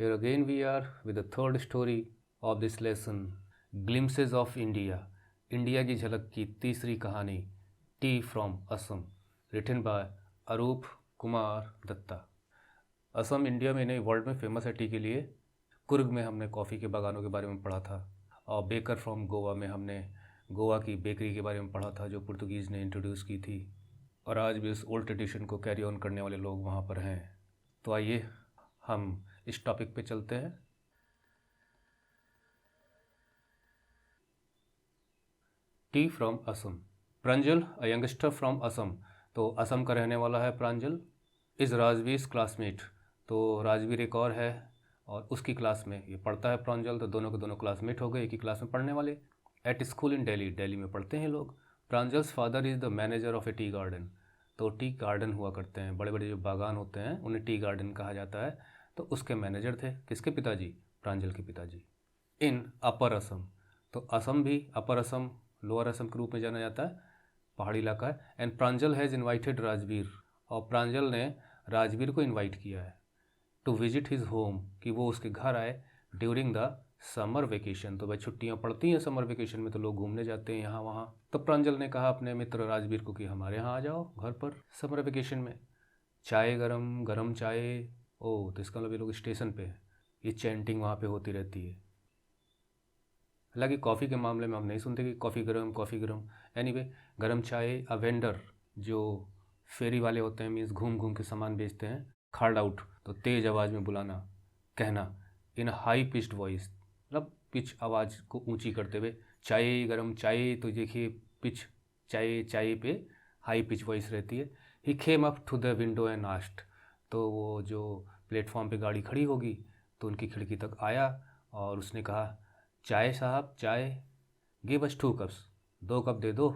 Here again we are with the third story of this lesson, Glimpses of India. India की झलक की तीसरी कहानी, tea from Assam, written by Arup Kumar Dutta. Assam India में नहीं, वर्ल्ड में फेमस है टी के लिए। कुर्ग में हमने कॉफ़ी के बागानों के बारे में पढ़ा था, और बेकर फ्रॉम गोवा में हमने गोवा की बेकरी के बारे में पढ़ा था जो पुर्तगीज़ ने इंट्रोड्यूस की थी, और आज भी उस ओल्ड ट्रेडिशन को कैरी ऑन करने वाले लोग वहाँ पर हैं। तो आइए हम इस टॉपिक पे चलते हैं। T from Assam. Pranjal, a youngster from Assam. तो असम का रहने वाला है प्रांजल। Is Rajveer classmate. तो राजवीर एक और है और उसकी क्लास में ये पढ़ता है प्रांजल। तो दोनों के दोनों क्लासमेट हो गए, एक ही क्लास में पढ़ने वाले। एट स्कूल इन दिल्ली, दिल्ली में पढ़ते हैं लोग। Pranjal's father is the manager of A tea garden. तो टी गार्डन हुआ करते हैं, बड़े बड़े जो बागान होते हैं उन्हें टी गार्डन कहा जाता है। तो उसके मैनेजर थे किसके पिताजी? प्रांजल के पिताजी। इन अपर असम। तो असम भी अपर असम, लोअर असम के रूप में जाना जाता है, पहाड़ी इलाका है। And Pranjal has invited Rajveer. और प्रांजल ने राजवीर को इन्वाइट किया है टू विजिट हिज होम, कि वो उसके घर आए ड्यूरिंग द समर वेकेशन। तो भाई छुट्टियाँ पड़ती हैं समर वेकेशन में, तो लोग घूमने जाते हैं यहाँ वहाँ। तो प्रांजल ने कहा अपने मित्र राजवीर को कि हमारे यहाँ आ जाओ घर पर समर वेकेशन में। चाय गरम गरम चाय। ओह, तो इसका मतलब ये लोग स्टेशन पे है, ये चैंटिंग वहाँ पे होती रहती है। हालांकि कॉफ़ी के मामले में हम नहीं सुनते कि कॉफ़ी गरम। एनीवे, गरम चाय। अ वेंडर, जो फेरी वाले होते हैं, मीन्स घूम घूम के सामान बेचते हैं, खार्ड आउट, तो तेज़ आवाज़ में बुलाना, कहना, इन हाई पिच्ड वॉइस, मतलब पिच आवाज़ को ऊंची करते हुए, चाय गरम चाय। तो देखिए पिच, चाय चाय पे हाई पिच वॉइस रहती है। He came up to the window and asked. तो वो जो प्लेटफॉर्म पे गाड़ी खड़ी होगी तो उनकी खिड़की तक आया और उसने कहा, चाय साहब चाय। गिव अस 2 कप्स, 2 कप दे दो,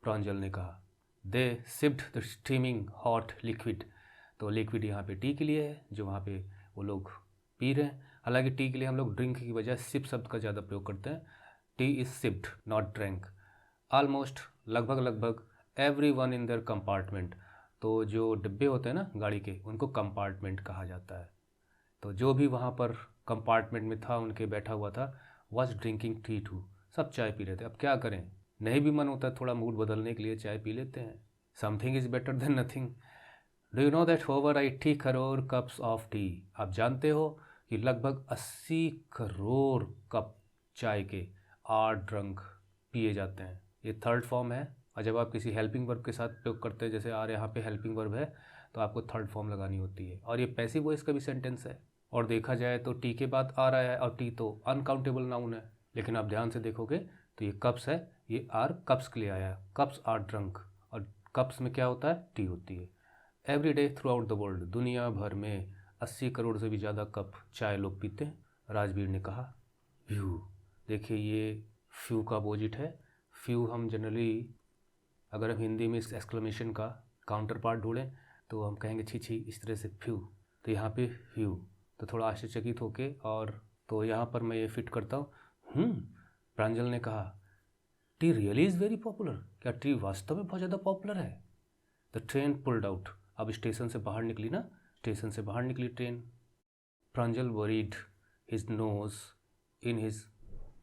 प्रांजल ने कहा। They sipped the steaming hot liquid. तो लिक्विड यहाँ पे टी के लिए है, जो वहाँ पे वो लोग पी रहे हैं। हालांकि टी के लिए हम लोग ड्रिंक की बजाय सिप शब्द का ज़्यादा प्रयोग करते हैं। Tea is sipped not drink. Almost, लगभग everyone in their compartment. तो जो डिब्बे होते हैं ना गाड़ी के, उनको कंपार्टमेंट कहा जाता है। तो जो भी वहाँ पर कंपार्टमेंट में था, उनके बैठा हुआ था, वॉज ड्रिंकिंग टी टू। सब चाय पी रहे थे। अब क्या करें, नहीं भी मन होता है थोड़ा मूड बदलने के लिए, चाय पी लेते हैं। Something is better than nothing. Do you know that over 80 crore cups of T. आप जानते हो कि लगभग 80 करोड़ कप चाय के आर ड्रंक पिए जाते हैं। ये थर्ड फॉर्म है, और जब आप किसी हेल्पिंग वर्ब के साथ प्रयोग करते हैं, जैसे आर यहाँ पे हेल्पिंग वर्ब है, तो आपको थर्ड फॉर्म लगानी होती है। और ये पैसिव वॉइस का भी सेंटेंस है। और देखा जाए तो टी के बाद आ रहा है, और टी तो अनकाउंटेबल नाउन है, लेकिन आप ध्यान से देखोगे तो ये कप्स है, ये आर कप्स के लिए आया है, कप्स आर ड्रंक। और कप्स में क्या होता है? टी होती है। Every day through out the world, दुनिया भर में 80 करोड़ से भी ज़्यादा कप चाय लोग पीते हैं, राजवीर ने कहा। फ्यू, देखिए ये फ्यू का अपोजिट है। फ्यू हम जनरली, अगर हम हिंदी में इस एक्सक्लेमेशन का काउंटर पार्ट ढूंढें तो हम कहेंगे छी छी, इस तरह से फ्यू। तो यहाँ पे फ्यू, तो थोड़ा आश्चर्यचकित होके, और तो यहाँ पर मैं ये फिट करता हूँ। प्रांजल ने कहा, tea really is very popular. क्या टी वास्तव में बहुत ज़्यादा पॉपुलर है? The train pulled out. अब स्टेशन से बाहर निकली ना, स्टेशन से बाहर निकली train. Pranjal buried his nose in his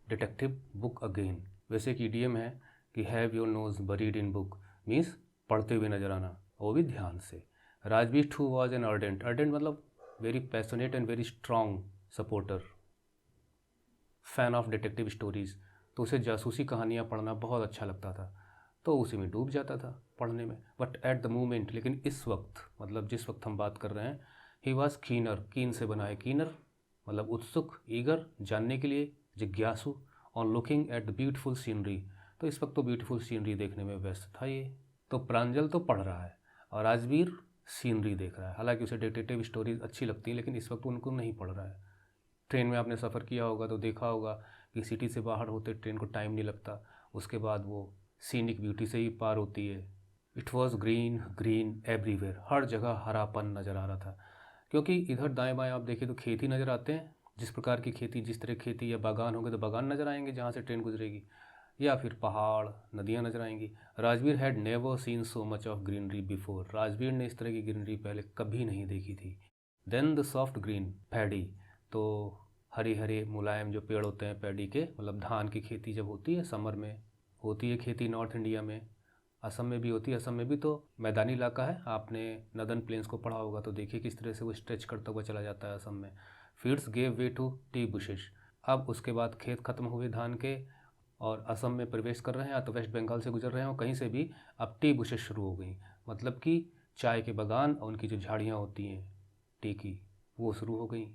detective book again. वैसे एक ईडियम है कि have your nose buried in book, means पढ़ते हुए नजर आना, वो भी ध्यान से। Rajvir too was an ardent, ardent मतलब very passionate and very strong supporter, fan of detective stories. तो उसे जासूसी कहानियाँ पढ़ना बहुत अच्छा लगता था, तो उसी में डूब जाता था पढ़ने में। बट एट द मोमेंट, लेकिन इस वक्त, मतलब जिस वक्त हम बात कर रहे हैं, ही वॉज कीनर, कीन से बना है कीनर, मतलब उत्सुक, ईगर, जानने के लिए, जिज्ञासु, on looking at the beautiful scenery. तो इस वक्त तो ब्यूटीफुल सीनरी देखने में व्यस्त था ये। तो प्रांजल तो पढ़ रहा है और राजवीर सीनरी देख रहा है। हालांकि उसे डिटेक्टिव स्टोरीज अच्छी लगती हैं, लेकिन इस वक्त उनको नहीं पढ़ रहा है। ट्रेन में आपने सफ़र किया होगा तो देखा होगा कि सिटी से बाहर होते ट्रेन को टाइम नहीं लगता, उसके बाद वो सीनिक ब्यूटी से ही पार होती है। It was green green everywhere, हर जगह हरापन नज़र आ रहा था, क्योंकि इधर दाएं बाएं आप देखें तो खेत ही नज़र आते हैं। जिस प्रकार की खेती, जिस तरह खेती या बागान होंगे तो बागान नज़र आएंगे जहाँ से ट्रेन गुजरेगी, या फिर पहाड़, नदियाँ नज़र आएंगी। Rajveer had never seen so much of greenery before. Rajveer ने इस तरह की ग्रीनरी पहले कभी नहीं देखी थी। Then the soft green paddy, तो हरे हरे मुलायम जो पेड़ होते हैं पैडी के, मतलब धान की खेती जब होती है समर में होती है खेती नॉर्थ इंडिया में, असम में भी होती है। असम में भी तो मैदानी इलाका है, आपने नदर्न प्लेन्स को पढ़ा होगा तो देखिए किस तरह से वो स्ट्रेच करता हुआ चला जाता है असम में। Fields gave way to tea bushes. अब उसके बाद खेत खत्म हुए धान के और असम में प्रवेश कर रहे हैं, या तो वेस्ट बंगाल से गुजर रहे हैं और कहीं से भी, अब टी बुशेस शुरू हो गई, मतलब कि चाय के बागान और उनकी जो झाड़ियाँ होती हैं टी की वो शुरू हो गई।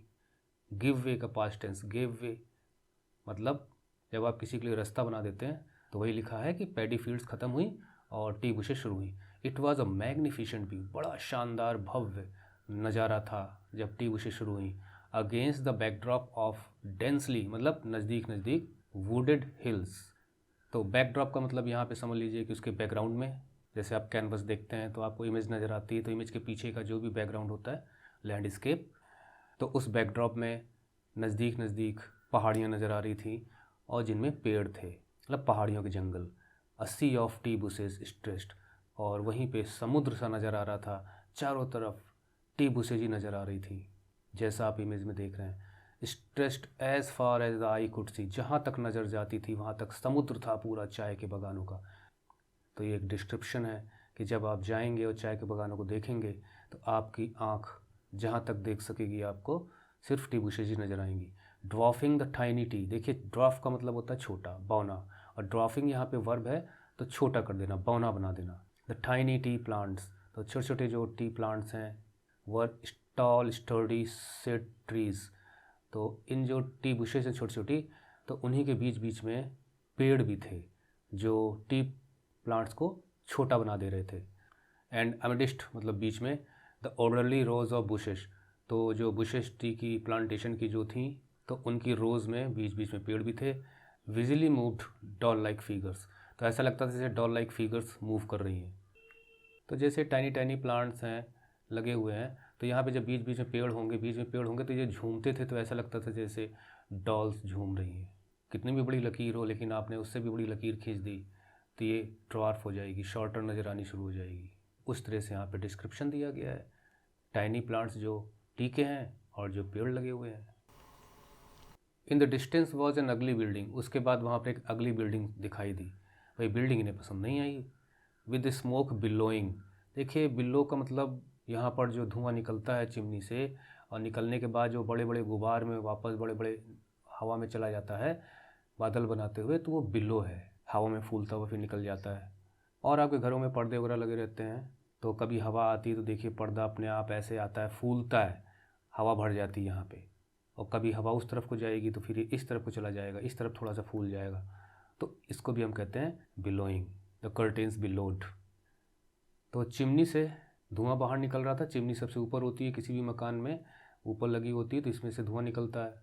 गिव वे का पास्ट टेंस, गिव वे मतलब जब आप किसी के लिए रास्ता बना देते हैं तो वही लिखा है कि पैडी फील्ड्स ख़त्म हुई और टी बुशेस शुरू हुई। It was a magnificent view, बड़ा शानदार भव्य नज़ारा था जब टी बुशेस शुरू हुई। Against the backdrop of densely, मतलब नज़दीक नज़दीक वुडेड हिल्स। तो बैकड्रॉप का मतलब यहाँ पे समझ लीजिए कि उसके बैकग्राउंड में, जैसे आप कैनवस देखते हैं तो आपको इमेज नज़र आती है, तो इमेज के पीछे का जो भी बैकग्राउंड होता है लैंडस्केप, तो उस बैकड्रॉप में नज़दीक नज़दीक पहाड़ियाँ नज़र आ रही थी और जिनमें पेड़ थे, मतलब पहाड़ियों के जंगल। अ सी ऑफ टी बुशेस स्ट्रेस्ड, और वहीं पे समुद्र सा नज़र आ रहा था, चारों तरफ टी बुशेज ही नज़र आ रही थी जैसा आप इमेज में देख रहे हैं। Stretched as far as the eye could see, जहाँ तक नज़र जाती थी वहाँ तक समुद्र था पूरा चाय के बागानों का। तो ये एक डिस्क्रिप्शन है कि जब आप जाएंगे और चाय के बागानों को देखेंगे तो आपकी आँख जहाँ तक देख सकेगी आपको सिर्फ टी बुशेज ही नज़र आएंगी। ड्वाफिंग द टाइनी टी, देखिए ड्वाफ का मतलब होता है छोटा, बौना, और ड्वाफिंग यहाँ पे वर्ब है तो छोटा कर देना, बौना बना देना। द टाइनी टी प्लांट्स, तो छोटे छोटे जो टी प्लांट्स हैं वर टॉल स्टर्डी सेड ट्रीज। तो इन जो टी बुशेज हैं छोटी छोटी, तो उन्हीं के बीच बीच में पेड़ भी थे जो टी प्लांट्स को छोटा बना दे रहे थे। एंड अमिडिस्ट मतलब बीच में, the orderly rose of bushes, तो जो बुशेस टी की प्लांटेशन की जो थी तो उनकी रोज़ में बीच बीच में पेड़ भी थे। विजिली मूव्ड डॉल लाइक फिगर्स, तो ऐसा लगता था जैसे डॉल लाइक फिगर्स मूव कर रही हैं। तो जैसे टाइनी टाइनी प्लांट्स हैं लगे हुए हैं, तो यहाँ पे जब बीच बीच में पेड़ होंगे, बीच में पेड़ होंगे तो ये झूमते थे, तो ऐसा लगता था जैसे डॉल्स झूम रही हैं। कितनी भी बड़ी लकीर हो लेकिन आपने उससे भी बड़ी लकीर खींच दी तो ये ड्वार्फ हो जाएगी, शॉर्टर नज़र आनी शुरू हो जाएगी। उस तरह से यहाँ पे डिस्क्रिप्शन दिया गया है टाइनी प्लांट्स जो टीके हैं और जो पेड़ लगे हुए हैं। In the distance was an अगली बिल्डिंग, उसके बाद वहाँ पर एक अगली बिल्डिंग दिखाई दी। भाई बिल्डिंग इन्हें पसंद नहीं आई। विद स्मोक बिलोइंग, देखिए बिल्लो का मतलब यहाँ पर जो धुआं निकलता है चिमनी से और निकलने के बाद जो बड़े बड़े गुबार में वापस बड़े बड़े हवा में चला जाता है बादल बनाते हुए, तो वो बिल्लो है, हवा में फूलता हुआ फिर निकल जाता है। और आपके घरों में पर्दे वगैरह लगे रहते हैं तो कभी हवा आती है तो देखिए पर्दा अपने आप ऐसे आता है, फूलता है, हवा भर जाती है यहाँ पे, और कभी हवा उस तरफ को जाएगी तो फिर इस तरफ को चला जाएगा, इस तरफ थोड़ा सा फूल जाएगा, तो इसको भी हम कहते हैं बिलोइंग। द कर्टेन्स बिलोड, तो चिमनी से धुआं बाहर निकल रहा था। चिमनी सबसे ऊपर होती है किसी भी मकान में, ऊपर लगी होती है तो इसमें से धुआं निकलता है।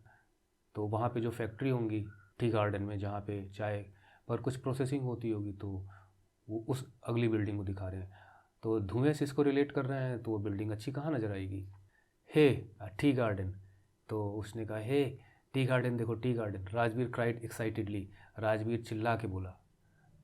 तो वहाँ पे जो फैक्ट्री होंगी टी गार्डन में जहाँ पे चाय पर कुछ प्रोसेसिंग होती होगी, तो वो उस अगली बिल्डिंग को दिखा रहे हैं। तो धुएं से इसको रिलेट कर रहे हैं तो वो बिल्डिंग अच्छी कहाँ नज़र आएगी। हे टी गार्डन, तो उसने कहा हे टी गार्डन, देखो tea garden. Rajveer cried excitedly, Rajveer चिल्ला के बोला।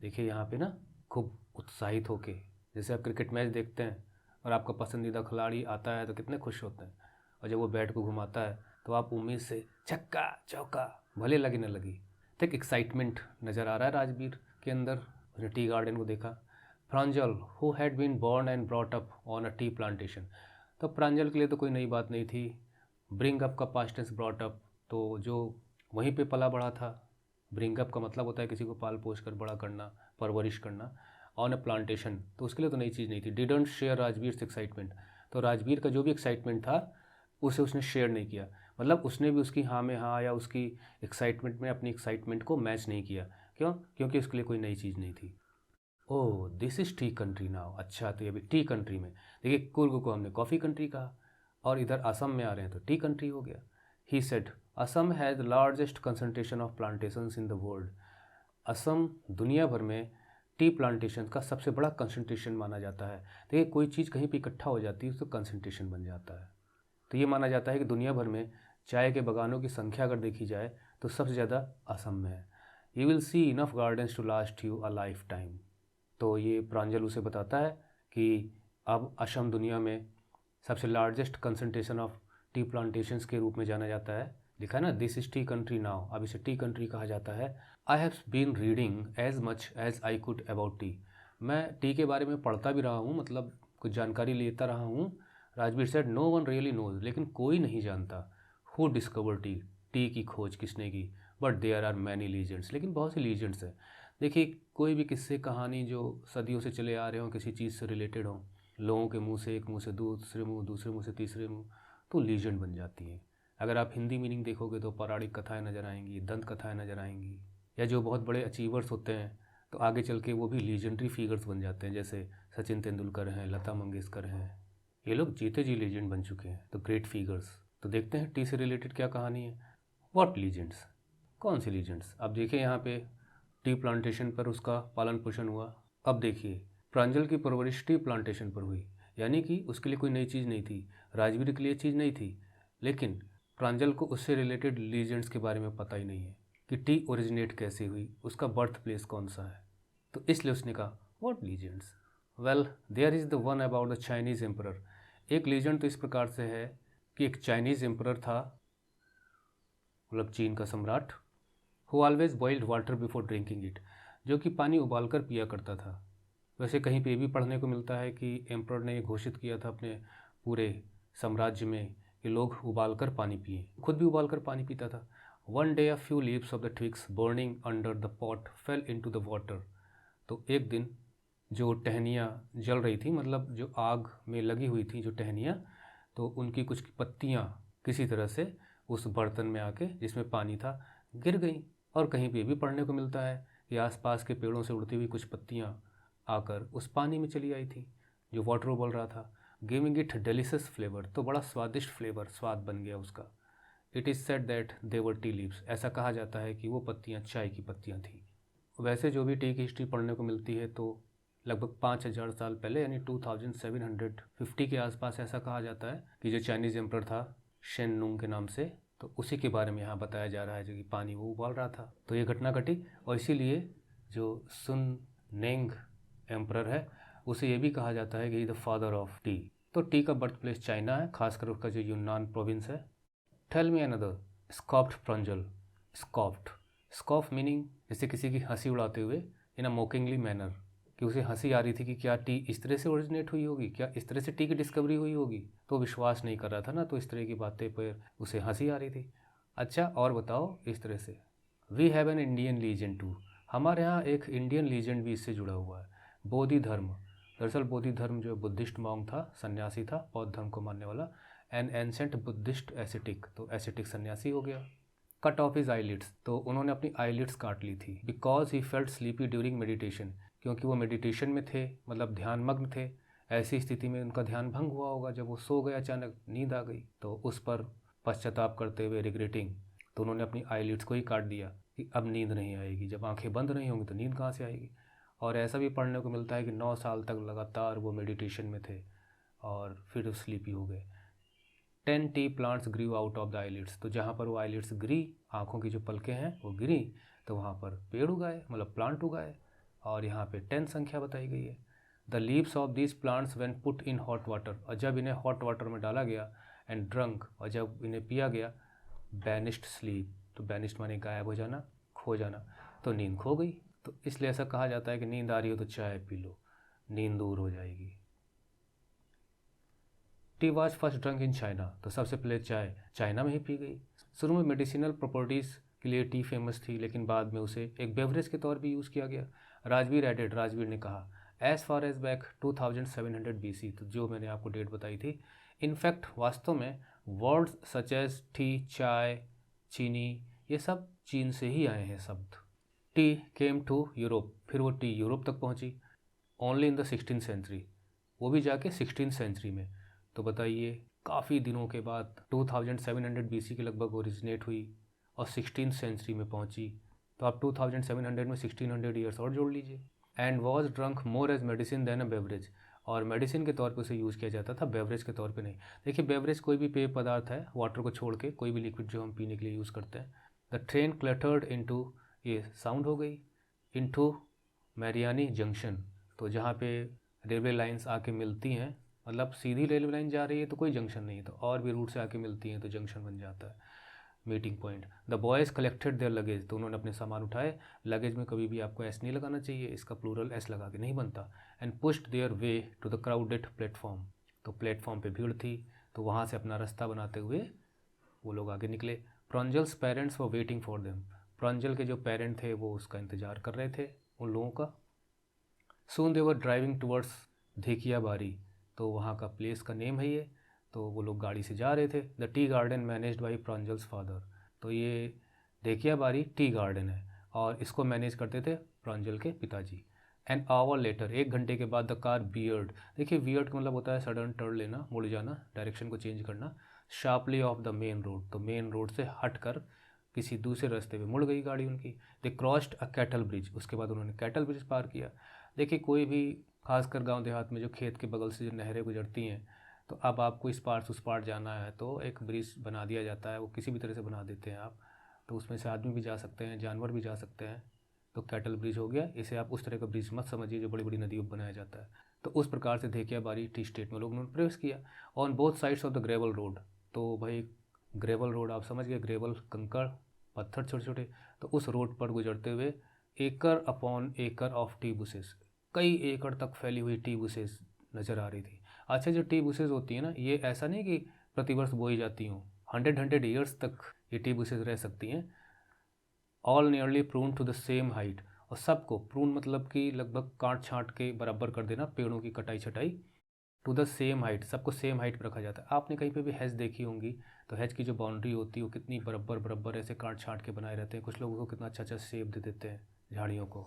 देखिए यहाँ पे ना खूब उत्साहित होके, जैसे आप क्रिकेट मैच देखते हैं और आपका पसंदीदा खिलाड़ी आता है तो कितने खुश होते हैं, और जब वो बैट को घुमाता है तो आप उम्मीद से छक्का चौका भले लगे न लगी, तो एक एक्साइटमेंट नज़र आ रहा है राजवीर के अंदर। उसने टी गार्डन को देखा। Pranjal who had been born and brought up on a tea plantation, तो प्रांजल के लिए तो कोई नई बात नहीं थी। ब्रिंग अप का पास्ट टेंस ब्रॉट अप, तो जो वहीं पे पला बड़ा था। ब्रिंग अप का मतलब होता है किसी को पाल पोस कर बड़ा करना, परवरिश करना। ऑन अ प्लांटेशन, तो उसके लिए तो नई चीज़ नहीं थी। डिडंट शेयर राजवीर एक्साइटमेंट, तो राजवीर का जो भी एक्साइटमेंट था उसे उसने शेयर नहीं किया, मतलब उसने भी उसकी हाँ में हाँ या उसकी एक्साइटमेंट में अपनी एक्साइटमेंट को मैच नहीं किया। क्यों? क्योंकि उसके लिए कोई नई चीज़ नहीं थी। Oh this is tea country now, अच्छा तो ये भी टी कंट्री में, देखिए कुर्ग को हमने कॉफ़ी कंट्री कहा और इधर असम में आ रहे हैं तो टी कंट्री हो गया। He said Assam has largest concentration of plantations in the world, Assam दुनिया भर में टी प्लांटेशन का सबसे बड़ा कंसंट्रेशन माना जाता है। देखिए कोई चीज़ कहीं पे इकट्ठा हो जाती है तो कंसंट्रेशन बन जाता है। तो ये माना जाता है कि दुनिया भर में चाय के बागानों की संख्या अगर देखी जाए तो सबसे ज़्यादा असम में है। You will see enough gardens to last you a lifetime, तो ये प्रांजल उसे बताता है कि अब असम दुनिया में सबसे largest concentration of tea plantations के रूप में जाना जाता है। लिखा है ना, this is tea country now, अब इसे टी कंट्री कहा जाता है। I have been reading as much as I could about tea. मैं टी के बारे में पढ़ता भी रहा हूँ, मतलब कुछ जानकारी लेता रहा हूँ। Rajvir said no one really knows, लेकिन कोई नहीं जानता। हु डिस्कवर टी, टी की खोज किसने की। But there are many legends, लेकिन बहुत सी लीजेंड्स हैं। देखिए, कोई भी किस्से कहानी जो सदियों से चले आ रहे हों, किसी चीज़ से रिलेटेड हों, लोगों के मुंह से, एक मुंह से दूसरे मुंह, दूसरे मुंह से तीसरे मुंह, तो लीजेंड बन जाती हैं। अगर आप हिंदी मीनिंग देखोगे तो पौराणिक कथाएं नज़र आएंगी, दंत कथाएं नज़र आएंगी, या जो बहुत बड़े अचीवर्स होते हैं तो आगे चल के वो भी लीजेंडरी फिगर्स बन जाते हैं। जैसे सचिन तेंदुलकर हैं, लता मंगेशकर हैं, ये लोग जीते जी लीजेंड बन चुके हैं, तो ग्रेट फिगर्स। तो देखते हैं टी से रिलेटेड क्या कहानी है। व्हाट लीजेंड्स, कौन सी लीजेंड्स। अब देखिए यहाँ पे टी प्लांटेशन पर उसका पालन पोषण हुआ। अब देखिए, प्रांजल की परवरिश टी प्लांटेशन पर हुई, यानी कि उसके लिए कोई नई चीज़ नहीं थी, राजवीर के लिए चीज़ नहीं थी, लेकिन प्रांजल को उससे रिलेटेड लीजेंड्स के बारे में पता ही नहीं है कि टी ओरिजिनेट कैसे हुई, उसका बर्थ प्लेस कौन सा है। तो इसलिए उसने कहा what legends. Well, there is the one about the Chinese emperor. एक लीजेंड तो इस प्रकार से है कि एक चाइनीज़ एम्परर था, मतलब चीन का सम्राट, who always boiled water before drinking it, जो कि पानी उबालकर पिया करता था। वैसे कहीं पे भी पढ़ने को मिलता है कि एम्परर ने घोषित किया था अपने पूरे साम्राज्य में कि लोग उबालकर पानी पिए, खुद भी उबालकर पानी पीता था। One day a few leaves of the twigs burning under the pot fail into the water. तो एक दिन जो टहनियाँ जल रही थी, मतलब जो आग में लगी हुई थी जो टहनियाँ, तो उनकी कुछ पत्तियाँ किसी तरह से उस बर्तन में आके जिसमें पानी था गिर गई। और कहीं पे भी पढ़ने को मिलता है कि आसपास के पेड़ों से उड़ती हुई कुछ पत्तियाँ आकर उस पानी में चली आई थी जो वाटर उबल रहा था, गिविंग इट डेलिशियस फ्लेवर। तो बड़ा स्वादिष्ट फ्लेवर, स्वाद बन गया उसका। It is said that they were tea leaves, ऐसा कहा जाता है कि वो पत्तियाँ चाय की पत्तियाँ थी। वैसे जो भी टी की हिस्ट्री पढ़ने को मिलती है तो लगभग 5000 साल पहले, यानी 2750 के आसपास ऐसा कहा जाता है कि जो चाइनीज़ एम्परर था शेन नुंग के नाम से, तो उसी के बारे में यहाँ बताया जा रहा है, जो कि पानी वो उबाल रहा था। तो ये घटना घटी, और इसीलिए जो सुन नेंग एम्परर है उसे ये भी कहा जाता है कि द फादर ऑफ टी। तो टी का बर्थ प्लेस चाइना है, खासकर उसका जो यूनान प्रोविंस है। टेल मी अनदर स्कॉफ्ड प्रांजल। स्कॉफ्ड, स्कॉफ मीनिंग जैसे किसी की हंसी उड़ाते हुए, इन अ मोकिंगली मैनर, कि उसे हंसी आ रही थी कि क्या टी इस तरह से ओरिजिनेट हुई होगी, क्या इस तरह से टी की डिस्कवरी हुई होगी। तो विश्वास नहीं कर रहा था ना, तो इस तरह की बातें पर उसे हंसी आ रही थी। अच्छा, और बताओ इस तरह से। We have an Indian legend too, हमारे यहाँ एक इंडियन लीजेंड भी इससे जुड़ा हुआ है। बोधि धर्म, दरअसल बोधि धर्म जो बुद्धिस्ट मॉन्क था, सन्यासी था, बौद्ध धर्म को मानने वाला। एन एंसेंट बुद्धिस्ट एसेटिक, तो एसेटिक सन्यासी हो गया। कट ऑफ हिज आईलिड्स, तो उन्होंने अपनी आईलिड्स काट ली थी। Because he felt sleepy during meditation, क्योंकि वो मेडिटेशन में थे, मतलब ध्यान मग्न थे। ऐसी स्थिति में उनका ध्यान भंग हुआ होगा, जब वो सो गए अचानक नींद आ गई, तो उस पर पश्चाताप करते हुए रिग्रेटिंग, तो उन्होंने अपनी आईलिड्स को ही काट दिया कि अब नींद नहीं आएगी, जब आंखें बंद नहीं होंगी तो नींद कहाँ से आएगी। और ऐसा भी पढ़ने को मिलता है कि 9 साल तक लगातार वो मेडिटेशन में थे और फिर स्लीपी हो गए। 10 tea plants grew out of the eyelids, तो जहाँ पर वो आईलिड्स गिरी, आँखों की जो पलकें हैं वो गिरी, तो वहाँ पर पेड़ उगाए, मतलब प्लांट उगाए। और यहाँ पे 10 संख्या बताई गई है। The leaves of this plants when put in hot water, और जब इन्हें हॉट वाटर में डाला गया, एंड ड्रंक, और जब इन्हें पिया गया, बैनिस्ड स्लीप, तो बैनिस्ड माने गायब हो जाना, खो जाना, तो नींद खो गई। तो इसलिए ऐसा कहा जाता है कि नींद आ रही हो तो चाय पी लो, नींद दूर हो जाएगी। T was first drunk in China, तो सबसे पहले चाय चाइना में ही पी गई। शुरू में मेडिसिनल प्रॉपर्टीज़ के लिए टी फेमस थी, लेकिन बाद में उसे एक बेवरेज के तौर भी यूज़ किया गया। राजवीर एडेड, राजवीर ने कहा, as far as back 2700 BC, तो जो मैंने आपको डेट बताई थी। इनफैक्ट वास्तव में वर्ड्स सच एज टी, चाय, चीनी, ये सब चीन से ही आए हैं शब्द। टी केम टू यूरोप, फिर वो टी यूरोप तक पहुंची, only in the 16th century, वो भी जाके 16th सेंचुरी में। तो बताइए, काफ़ी दिनों के बाद 2700 BC के लगभग ओरिजिनेट हुई और 16th सेंचुरी में पहुंची, तो आप 2700 में 1600 ईयर्स और जोड़ लीजिए। And was drunk more as medicine than a beverage, और मेडिसिन के तौर पे उसे यूज़ किया जाता था, बेवरेज के तौर पे नहीं। देखिए, बेवरेज कोई भी पेय पदार्थ है, वाटर को छोड़ के कोई भी लिक्विड जो हम पीने के लिए यूज़ करते हैं। द ट्रेन क्लटर्ड इनटू, ये साउंड हो गई, इनटू मैरियानी जंक्शन, तो जहाँ पे रेलवे लाइंस आके मिलती हैं मतलब सीधी रेलवे लाइन जा रही है तो कोई जंक्शन नहीं है, तो और भी रूट से आके मिलती हैं तो जंक्शन बन जाता है, meeting point. The boys collected their luggage, तो उन्होंने अपने सामान उठाए। लगेज में कभी भी आपको एस नहीं लगाना चाहिए, इसका प्लूरल एस लगा के नहीं बनता। And pushed their way to the crowded platform, तो प्लेटफॉर्म पे भीड़ थी तो वहाँ से अपना रास्ता बनाते हुए वो लोग आगे निकले। Pranjal's parents were waiting for them, Pranjal के जो पेरेंट थे वो उसका इंतज़ार कर रहे थे उन लोगों का। सून दे वर ड्राइविंग टूवर्ड्स धेकिया बारी, तो वहाँ का प्लेस का नेम है ये, तो वो लोग गाड़ी से जा रहे थे। The tea garden managed by Pranjal's father, तो ये धेकिया बारी टी गार्डन है और इसको मैनेज करते थे प्रांजल के पिताजी। एन आवर लेटर, 1 घंटे के बाद द कार बियर्ड, देखिए बियर्ड का मतलब होता है सडन टर्न लेना, मुड़ जाना, डायरेक्शन को चेंज करना। Sharply of the main road, तो मेन रोड से हट कर किसी दूसरे रास्ते पे मुड़ गई गाड़ी उनकी। दे क्रॉस्ड अ कैटल ब्रिज, उसके बाद उन्होंने कैटल ब्रिज पार किया। देखिए कोई भी खासकर गांव देहात में जो खेत के बगल से जो नहरें गुजरती हैं, तो अब आपको इस पार से उस पार जाना है तो एक ब्रिज बना दिया जाता है, वो किसी भी तरह से बना देते हैं आप, तो उसमें से आदमी भी जा सकते हैं, जानवर भी जा सकते हैं, तो कैटल ब्रिज हो गया। इसे आप उस तरह का ब्रिज मत समझिए जो बड़ी बड़ी नदियों पर बनाया जाता है। तो उस प्रकार से धेकिया बारी टी स्टेट में लोग उन्होंने प्रवेश किया। On both sides of the gravel road, तो भाई ग्रेवल रोड आप समझ गए, ग्रेवल कंकड़ पत्थर छोटे छोटे, तो उस रोड पर गुजरते हुए एकड़ अपॉन एकड़ ऑफ टी बुसेस, कई एकड़ तक फैली हुई टी बुसेस नज़र आ रही थी। अच्छा जो टी बुसेस होती है ना, ये ऐसा नहीं कि प्रतिवर्ष बोई जाती हूँ, 100 ईयर्स तक ये टी बुसेस रह सकती हैं। All nearly prune to the same height, और सबको प्रून मतलब कि लगभग काट छाँट के बराबर कर देना, पेड़ों की कटाई छटाई। टू द सेम हाइट, सबको सेम हाइट पर रखा जाता है। आपने कहीं पे भी हैज देखी होंगी, तो हैज की जो बाउंड्री होती है वो कितनी बराबर बराबर ऐसे काट छाँट के बनाए रहते हैं, कुछ लोग उसको कितना अच्छा अच्छा शेप दे देते हैं झाड़ियों को।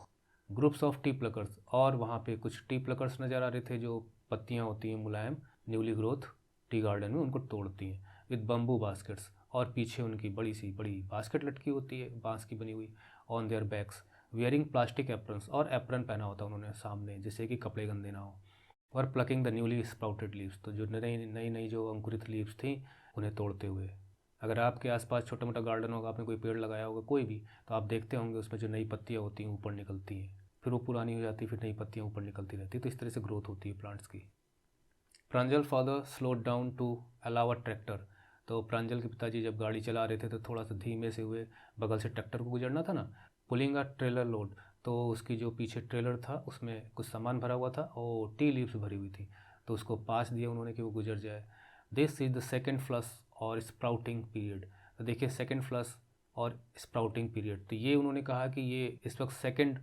ग्रुप्स ऑफ टी प्लकर्स, और वहाँ पे कुछ टी प्लकर्स नज़र आ रहे थे जो पत्तियाँ होती हैं मुलायम न्यूली ग्रोथ टी गार्डन में, उनको तोड़ती हैं। विद बम्बू बास्केट्स, और पीछे उनकी बड़ी सी बड़ी बास्केट लटकी होती है बांस की बनी हुई। On their backs wearing plastic aprons, और एप्रन पहना होता है उन्होंने सामने जिससे कि कपड़े गंदे ना हो। और plucking the newly sprouted leaves, तो जो नई नई नई जो अंकुरित लीव्स थी उन्हें तोड़ते हुए। अगर आपके आसपास छोटा मोटा गार्डन होगा, आपने कोई पेड़ लगाया होगा कोई भी, तो आप देखते होंगे उसमें जो नई पत्तियाँ होती हैं ऊपर निकलती हैं, फिर वो पुरानी हो जाती है, फिर नई पत्तियाँ ऊपर निकलती रहती है, तो इस तरह से ग्रोथ होती है प्लांट्स की। Pranjal father slowed down to allow a tractor, तो प्रांजल के पिताजी जब गाड़ी चला रहे थे तो थोड़ा सा धीमे से हुए, बगल से ट्रैक्टर को गुजरना था ना। पुलिंग अ ट्रेलर लोड, तो उसकी जो पीछे ट्रेलर था उसमें कुछ सामान भरा हुआ था और टी लीव्स भरी हुई थी, तो उसको पास दिया उन्होंने कि वो गुजर जाए। This is the second flush और स्प्राउटिंग पीरियड, तो देखिए सेकेंड फ्लश और स्प्राउटिंग पीरियड, तो ये उन्होंने कहा कि ये इस वक्त सेकेंड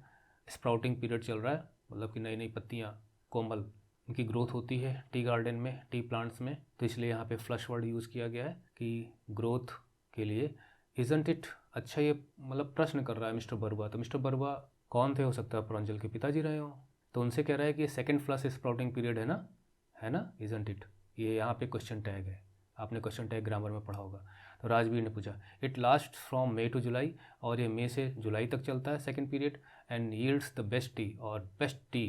स्प्राउटिंग पीरियड चल रहा है, मतलब कि नई नई पत्तियाँ कोमल इनकी ग्रोथ होती है टी गार्डन में, टी प्लांट्स में, तो इसलिए यहाँ पे फ्लश वर्ड यूज़ किया गया है कि ग्रोथ के लिए। इजंट इट, अच्छा ये मतलब प्रश्न कर रहा है मिस्टर बरुआ, तो मिस्टर बरुआ कौन थे, हो सकता है प्रांजल के पिताजी रहे हो, तो उनसे कह रहा है कि ये सेकेंड फ्लश स्प्राउटिंग पीरियड है ना इजंट इट, ये यहाँ पे क्वेश्चन टैग है, आपने क्वेश्चन टैग ग्रामर में पढ़ा होगा। तो राजवीर ने पूछा it last from May to July, और ये मई से जुलाई तक चलता है second period. And yields the best tea, और बेस्ट टी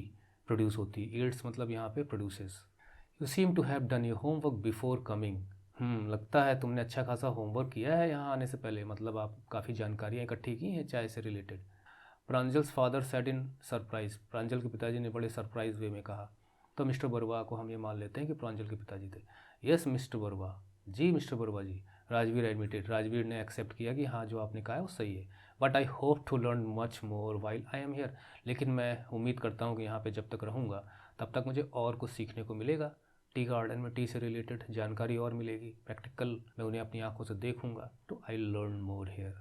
प्रोड्यूस होती है, यील्ड्स मतलब यहाँ पे produces. You seem to have done your homework before coming, लगता है तुमने अच्छा खासा होमवर्क किया है यहाँ आने से पहले, मतलब आप काफ़ी जानकारियाँ इकट्ठी की हैं चाय से related. Pranjal's father said in surprise, Pranjal के पिताजी ने बड़े सरप्राइज वे में कहा, तो मिस्टर बरुआ को हम ये मान लेते हैं कि प्रांजल के पिताजी थे। यस मिस्टर बरुआ, जी मिस्टर बरुआ जी। राजवीर एडमिटेड, राजवीर ने एक्सेप्ट किया कि हाँ जो आपने कहा है वो सही है। But I hope to learn much more while I am here, लेकिन मैं उम्मीद करता हूँ कि यहाँ पे जब तक रहूँगा तब तक मुझे और कुछ सीखने को मिलेगा, टी गार्डन में टी से रिलेटेड जानकारी और मिलेगी, प्रैक्टिकल मैं उन्हें अपनी आंखों से देखूंगा, तो आई लर्न मोर हेयर।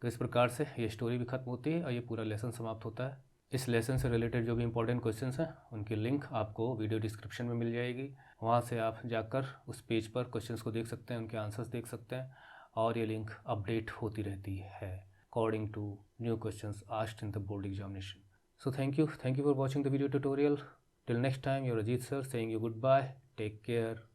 तो इस प्रकार से ये स्टोरी भी खत्म होती है और ये पूरा लेसन समाप्त होता है। इस लेसन से रिलेटेड जो भी इंपॉर्टेंट क्वेश्चंस हैं उनकी लिंक आपको वीडियो डिस्क्रिप्शन में मिल जाएगी, वहाँ से आप जाकर उस पेज पर क्वेश्चंस को देख सकते हैं, उनके आंसर्स देख सकते हैं, और ये लिंक अपडेट होती रहती है according to new questions asked in the board examination. So thank you for watching the video tutorial. Till next time, your Ajit sir saying you goodbye. Take care.